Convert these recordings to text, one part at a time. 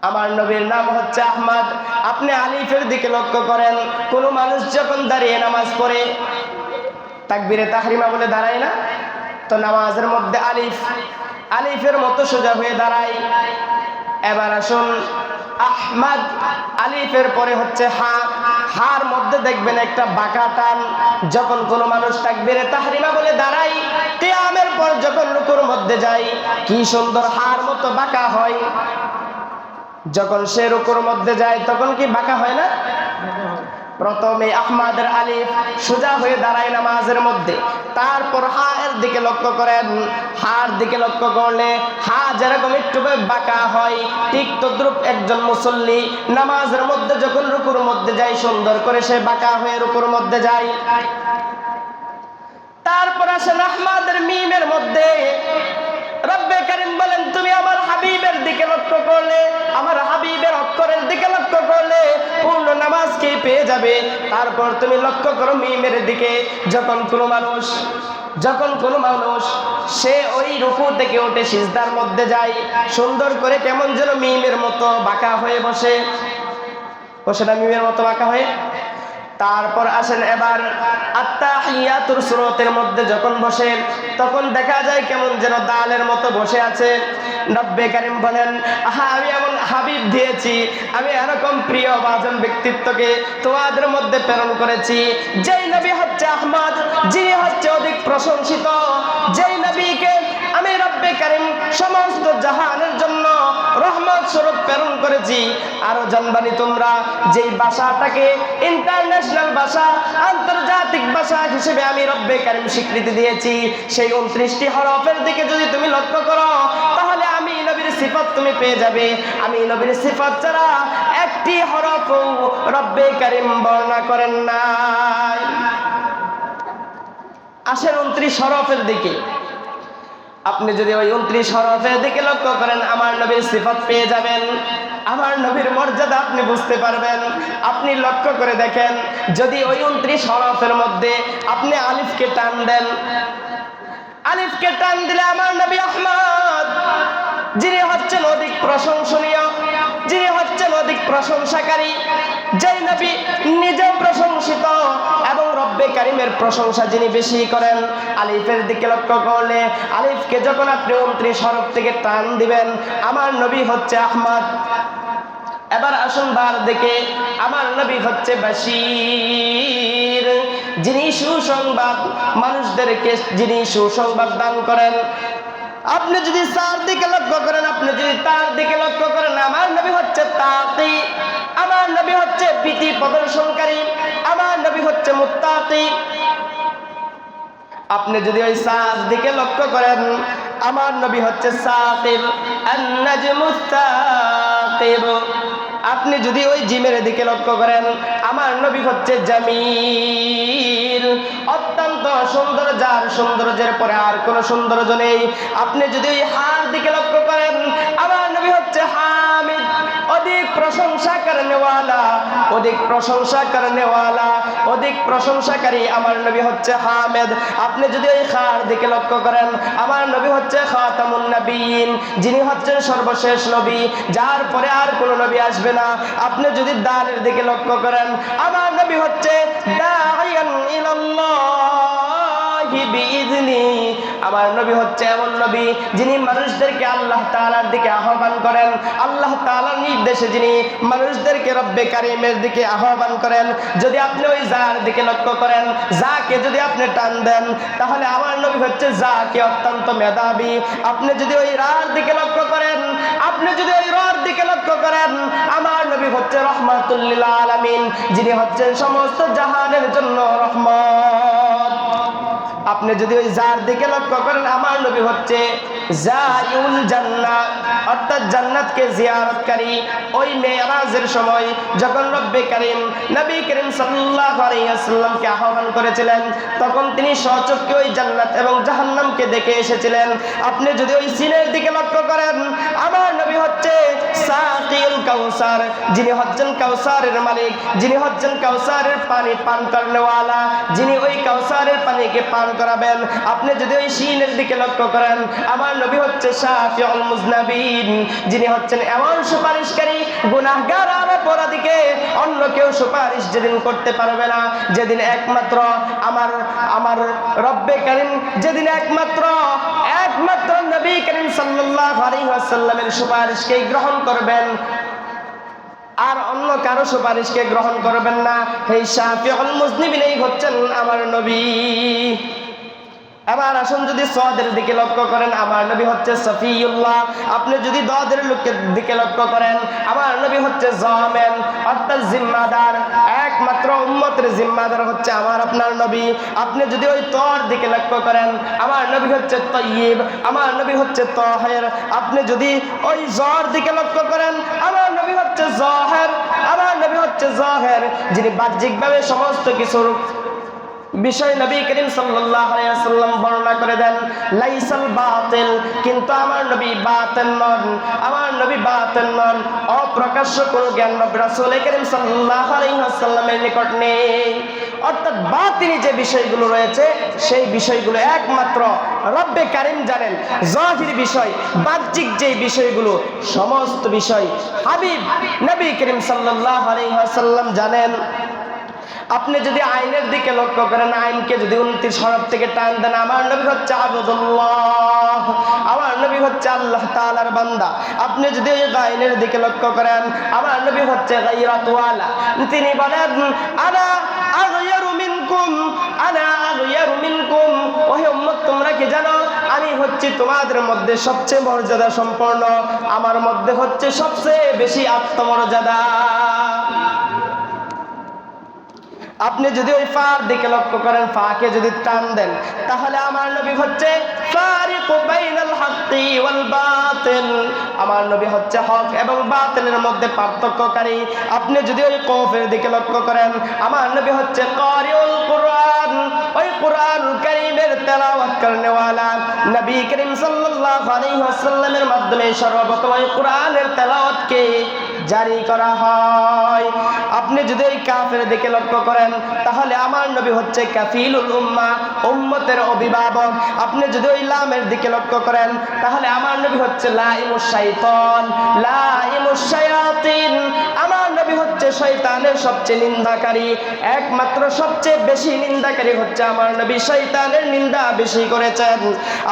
আমার নবীর নাম হচ্ছে আহমদ। আপনি আলিফের দিকে লক্ষ্য করেন, কোনো মানুষ যখন দাঁড়িয়ে নামাজ পড়ে তাকবীরে তাহরিমা বলে দাঁড়ায় না, তো নামাজের মধ্যে আলিফের মতো সোজা হয়ে দাঁড়ায়। এবার আসুন, আহমদ আলিফের পরে হচ্ছে হার মধ্যে দেখবেন একটা বাঁকা টান। যখন কোনো মানুষ তাকবীরে তাহরিমা বলে দাঁড়ায়, কিয়ামের পর যখন রুকুর মধ্যে যায়, কি সুন্দর হার মতো বাঁকা হয়। যখন সে রুকুর মধ্যে যায় তখন কি বাঁকা হয় না? প্রথমে আহমদের আলিফ সোজা হয়ে দাঁড়ায় নামাজের মধ্যে, তারপর হা এর দিকে লক্ষ্য করেন। হার দিকে লক্ষ্য করলে হা যেরকম একটু বাঁকা হয়, ঠিক তদ্রুপ একজন মুসল্লি নামাজের মধ্যে যখন রুকুর মধ্যে যায়, সুন্দর করে সে বাঁকা হয়ে রুকুর মধ্যে যায়। তারপর আসেন আহমদের মিমের মধ্যে, রব্বে কারীম বলেন, তুমি আমার হাবিবের দিকে লক্ষ্য করলে, আমার হাবিবের অক্ষরের দিকে লক্ষ্য করলে পূর্ণ নামাজকে পেয়ে যাবে। তারপর তুমি লক্ষ্য করো মিমের দিকে, যখন কোনো মানুষ সে ওই রুকু থেকে উঠে সিজদার মধ্যে যায়, সুন্দর করে কেমন যেন মিমের মতো বাঁকা হয়ে বসে না, মিমের মতো বাঁকা হয়ে। তারপর আসেন এবার আত্তাহিয়াতুর সূরাতের মধ্যে যখন বসে, তখন দেখা যায় কেমন যেন দালের মতো বসে আছে। রব্বে কারীম বলেন, আহা, আমি এমন হাবিব দিয়েছি, আমি এরকম প্রিয় ভাজন ব্যক্তিত্বকে তোমাদের মধ্যে প্রেরণ করেছি, যেই নবী হচ্ছে আহমদ, যিনি হচ্ছে অধিক প্রশংসিত, যেই নবীকে আমি রব্বে কারীম সমস্ত জাহানের জন্য রহমত স্বরূপ প্রেরণ করেছি। আরো জানবানি তোমরা, যেই ভাষাটাকে ইন্টারন্যাশনাল ভাষা, আন্তর্জাতিক ভাষা হিসেবে আমি রব্বে কারীম স্বীকৃতি দিয়েছি, সেই 29টি হরফের দিকে যদি তুমি লক্ষ্য করো, তাহলে আমি নবীর সিফাত তুমি পেয়ে যাবে। আমি নবীর সিফাত ছাড়া একটি হরফও রব্বে কারীম বর্ণনা করেন নাই। আসেন 29 হরফের দিকে। আপনি যদি ওই 29 হরফের দিকে লক্ষ্য করেন, আমার নবীর সিফাত পেয়ে যাবেন, আমার নবীর মর্যাদা আপনি বুঝতে পারবেন। আপনি লক্ষ্য করে দেখেন, যদি ওই 29 হরফের মধ্যে আপনি আলিফকে টান দেন, আলিফকে টান দিলে আমার নবী আহমদ, যিনি হচ্ছেন অধিক প্রশংসনীয়, যিনি হচ্ছেন অধিক প্রশংসাকারী, যেই নবী নিজেও প্রশংসিত এবং রব্বে কারীমের প্রশংসা যিনি বেশি করেন, আলিফের দিকে লক্ষ্য করলে আলিফকে যখন আপনি 29 হরফ থেকে টান দিবেন, আমার নবী হচ্ছে আহমদ। এবার আসুন বার দিকে, আমার নবী হচ্ছে বাশীর, যিনি সুসংবাদ মানুষদেরকে, যিনি সুসংবাদ দান করেন। আপনি যদি তার দিকে লক্ষ্য করেন, আপনি যদি তার দিকে লক্ষ্য করেন, আমার নবী হচ্ছে তাকি, আমার নবী হচ্ছে ভীতি প্রদর্শনকারী, আমার নবী হচ্ছে মুত্তাকি। আপনি যদি ওই সাদ দিকে লক্ষ্য করেন, আমার নবী হচ্ছে সাকিব, আন-নাজমুস সাকিব। আপনি যদি ওই জিমের দিকে লক্ষ্য করেন, আমার নবী হচ্ছে জামিল, অত্যন্ত সুন্দর, যার সৌন্দর্যের পরে আর কোনো সৌন্দর্য নেই। আপনি যদি ওই হার দিকে লক্ষ্য করেন, আমার নবী হচ্ছে হামিদ, অধিক প্রশংসা করনেওয়ালা, অধিক প্রশংসা করনেওয়ালা, অধিক প্রশংসাকারী, আমার নবী হচ্ছে হামিদ। আপনি যদি ওই খার দিকে লক্ষ্য করেন, আমার নবী হচ্ছে খাতামুন নবীন, যিনি হচ্ছেন সর্বশেষ নবী, যার পরে আর কোনো নবী আসবে না। আপনি যদি দালের দিকে লক্ষ্য করেন, আমার নবী হচ্ছে দাঈয়ান ইলাল্লাহি বিইذনি, আমার নবী হচ্ছে এমন নবী যিনি মানুষদেরকে আল্লাহ তাআলার দিকে আহ্বান করেন, আল্লাহ তাআলার নির্দেশে যিনি মানুষদেরকে রব্বে কারীমের দিকে আহ্বান করেন। যদি আপনি ওই যার দিকে লক্ষ্য করেন, যাকে যদি আপনি টান দেন, তাহলে আমার নবী হচ্ছে যাকে অত্যন্ত মেধাবী। আপনি যদি ওই রার দিকে লক্ষ্য করেন, আপনি যদি ওই রার দিকে লক্ষ্য করেন, আমার নবী হচ্ছে রহমাতুল লিল আলামিন, যিনি হচ্ছেন সমস্ত জাহানের জন্য রহমত। আপনি যদি ওই যার দিকে লক্ষ্য করেন, আমার নবী হচ্ছে জাইউল জান্নাত, অর্থাৎ জান্নাতকে জিয়ারতকারী। ওই মেরাজের সময় যখন রব্বে কারীম নবী করিম সাল্লাল্লাহু আলাইহি ওয়াসাল্লামকে আহ্বান করেছিলেন, তখন তিনি স্বচক্ষে ওই জান্নাত এবং জাহান্নামকে দেখে এসেছিলেন। আপনি যদি ওই সিনের দিকে লক্ষ্য করেন, আমার নবী হচ্ছে সাকিউল কাউসার, যিনি হচ্ছেন কাউসারের মালিক, যিনি হচ্ছেন কাউসারের পানি পান করনেওয়ালা, যিনি ওই কাউসারের পানিকে পান করাবেন। আপনি যদি ওই শিনের দিকে লক্ষ্য করেন, আমার নবী হচ্ছে শাফিউল মুজনাবিন, যিনি হচ্ছেন এমন সুপারিশকারী গুনাহগার আর অপরাধীকে অন্য কেউ সুপারিশ যেদিন করতে পারবে না, যেদিন একমাত্র আমার রব্বে কারীম, যেদিন একমাত্র নবী করিম সাল্লাল্লাহু আলাইহি ওয়াসাল্লামের সুপারিশকে গ্রহণ করবেন আর অন্য কারো সুপারিশকে গ্রহণ করবেন না। এই শাফিউল মুজনিবিন হচ্ছেন আমার নবী। এবার আসুন যদি সদের দিকে লক্ষ্য করেন, আমার নবী হচ্ছে সফিউল্লাহ। আপনি যদি দদের দিকে লক্ষ্য করেন, আমার নবী হচ্ছে জামেন, অর্থাৎ জিম্মাদার। একমাত্র উম্মতের জিম্মাদার হচ্ছে আমার আপনার নবী। আপনি যদি ওই তর দিকে লক্ষ্য করেন, আমার নবী হচ্ছে তয়্যিব, আমার নবী হচ্ছে তাহের। আপনি যদি ওই জর দিকে লক্ষ্য করেন, আমার নবী হচ্ছে জাহের, আমার নবী হচ্ছে জাহের, যিনি বাহ্যিকভাবে সমস্ত কিছুর বিষয় নবী করিম সাল্লাল্লাহু আলাইহি ওয়াসাল্লাম বর্ণনা করে দেন লাইসাল বাতিল, কিন্তু আমার নবী বাতিল নন, আমার নবী বাতিল নন। অপ্রকাশ্য কোনো জ্ঞান নবী রাসূল করিম সাল্লাল্লাহু আলাইহি ওয়াসাল্লামের নিকট নেই। অর্থাৎ বাতিনি যে বিষয়গুলো রয়েছে সেই বিষয়গুলো একমাত্র রব্বে কারীম জানেন। জাহির বিষয়, বাহ্যিক যে বিষয়গুলো, সমস্ত বিষয় হাবিব নবী করিম সাল্লাল্লাহু আলাইহি ওয়াসাল্লাম জানেন। আপনি যদি আইনের দিকে লক্ষ্য করেন, আইনকে যদি 29 হরফ থেকে টান দেন, আমার নবী হচ্ছে আবুদুল্লাহ, আমার নবী হচ্ছে আল্লাহ তাআলার বান্দা। আপনি যদি ওই আইনের দিকে লক্ষ্য করেন, আমার নবী হচ্ছে গায়রাতওয়ালা। তিনি বলেন আনা আগয়ারু মিনকুম, আনা আগয়ারু মিনকুম। ওহে উম্মত, তোমরা কি জানো আমি হচ্ছি তোমাদের মধ্যে সবচেয়ে মর্যাদা সম্পন্ন, আমার মধ্যে হচ্ছে সবচেয়ে বেশি আত্মমর্যাদা। আপনি যদি ওই ফার দিকে লক্ষ্য করেন, ফাকে যদি টান দেন, তাহলে আমার নবী হচ্ছে ফারিকু বাইনাল হাক্কি ওয়াল বাতিল, আমার নবী হচ্ছে হক এবং বাতিলের মধ্যে পার্থক্যকারী। আপনি যদি ওই কফের দিকে লক্ষ্য করেন, আমার নবী হচ্ছে কারিউল কুরআন, ওই কুরআনুল কারীমের তেলাওয়াত করনেওয়ালা। নবী করিম সাল্লাল্লাহু আলাইহি ওয়াসাল্লামের মাধ্যমে সর্বপ্রথম ওই কুরআনের তেলাওয়াতকে জারি করা হয়। আপনি যদি ওই কাফের দিকে লক্ষ্য করেন, তাহলে আমার নবী হচ্ছে কাফিলুল উম্মাহ, উম্মতের অভিভাবক। আপনি যদি ওই লামের দিকে লক্ষ্য করেন, তাহলে আমার নবী হচ্ছে লাইমুশ শাইতান, লাইমুশ শায়াতিন, আমার নবী হচ্ছে শয়তানের সবচেয়ে নিন্দাকারী। একমাত্র সবচেয়ে বেশি নিন্দাকারী হচ্ছে আমার নবী, শয়তানের নিন্দা বেশি করেছেন।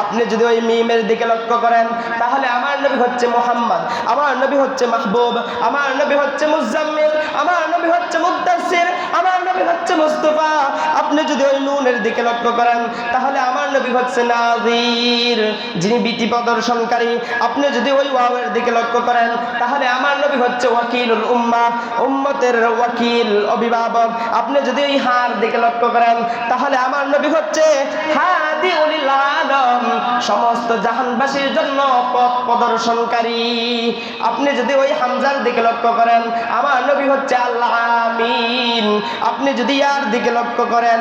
আপনি যদি ওই মিমের দিকে লক্ষ্য করেন, তাহলে আমার নবী হচ্ছে মুহাম্মদ, আমার নবী হচ্ছে মাহবুব, আমার নবী হচ্ছে মুজাম্মিল, আমার নবী হচ্ছে মুদ্দাসির, আমার নবী হচ্ছে মুস্তাফা। আপনি যদি ওই নুনের দিকে লক্ষ্য করেন, তাহলে আমার নবী হচ্ছে নাযীর, যিনি ভীতি প্রদর্শনকারী। আপনি যদি ওই ওয়াওয়ের দিকে লক্ষ্য করেন, তাহলে আমার নবী হচ্ছে ওয়াকিলুল উম্মাহ, উম্মতের ওয়াকিল, অভিভাবক। আপনি যদি ওই হার দিকে লক্ষ্য করেন, তাহলে আমার নবী হচ্ছে হাদিউল আলম, সমস্ত জাহানবাসীর জন্য পথ প্রদর্শনকারী। আপনি যদি ওই হামজার দিকে লক্ষ্য করেন, আমার নবী হচ্ছে আল্লাহ আমিন। আপনি যদি ইয়ার দিকে লক্ষ্য করেন,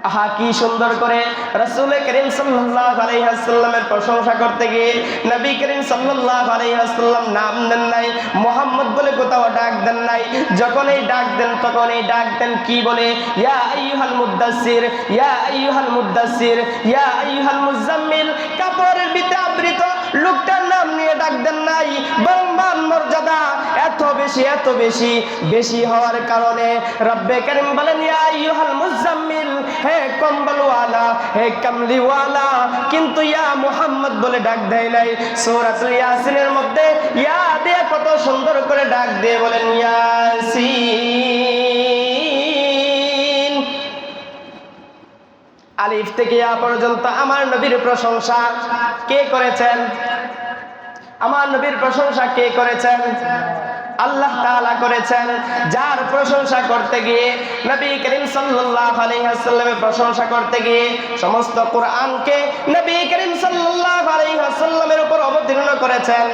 আহা কি সুন্দর করে রাসূল করিম সাল্লাল্লাহু আলাইহি ওয়াসাল্লামের প্রশংসা করতে গিয়ে নবী করিম সাল্লাল্লাহু আলাইহি ওয়াসাল্লাম নাম দেন নাই, মুহাম্মদ বলে কোথাও ডাক দেন নাই। যখন এই ডাক দেন, তখন এই ডাক দেন কি বলে? ইয়া আইয়ুহাল মুদ্দাসসির, ইয়া আইয়ুহাল মুদ্দাসসির, ইয়া আইয়ুহাল মুজাম্মিল। কাপড়ের ভিতরে আবৃত লোকটার নাম নিয়ে ডাক দেন নাই, বরং মান মর্যাদা এত বেশি, এত বেশি, বেশি হওয়ার কারণে রব্বে কারীম বলেন ইয়া আইয়ুহাল মুজাম্মিল, হে কম্বলওয়ালা, হে কামলিওয়ালা, কিন্তু ইয়া মুহাম্মদ বলে ডাক দেয় নাই। সূরাতুল ইয়াসিনের মধ্যে ইয়া দিয়ে কত সুন্দর করে ডাক দিয়ে বলেন ইয়াসিন। আলিফ থেকে ইয়া পর্যন্ত আমার নবীর প্রশংসা কে করেছেন? আমার নবীর প্রশংসা কে করেছেন? আল্লাহ তাআলা করেছেন। যার প্রশংসা করতে গিয়ে, নবী করিম সাল্লাল্লাহু আলাইহি ওয়াসাল্লামের প্রশংসা করতে গিয়ে সমস্ত কুরআনকে নবী করিম সাল্লাল্লাহু আলাইহি ওয়াসাল্লামের উপর অবতীর্ণ করেছেন।